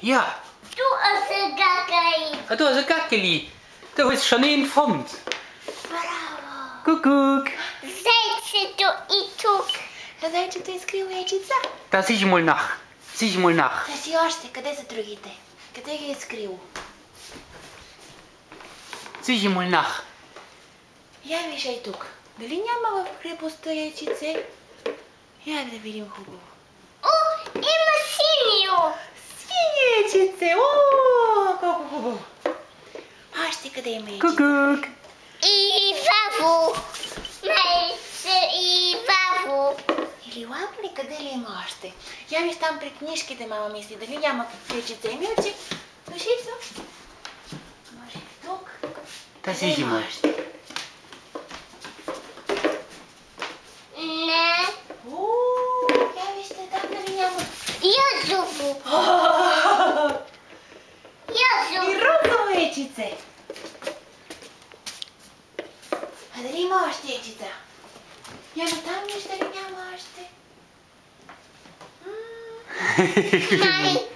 Ja. Du hast ein Gackeli. Du hast ein Gackeli. Du hast schon einen gefunden. Bravo. Kuckuck. Zajce to i tuk. Знаете, те скрил яйчица? Da sieh ich mal nach. Sieh ich mal nach. Да си още, къде са другите? Къде ги е скрил? Sieh ich mal nach. Я вижай тук. Дали няма в крепостта яйчице? Я да видим хубаво. О, има синьо. Синьо яйчице! О, колко хубаво! Още къде има яйчице? Kuckuck. И ваво. Майце и ваво. Или лапли, къде ли има още? Я виж там при книжките, мама мисли, дали няма яйчице. Милче, душица. Може и тук. Da sieh ich mal. Не. Я вижте там дали няма. Язово. И Язово. розово яйчице. А дали има още яйчица? Я на там виж дали няма още. Май.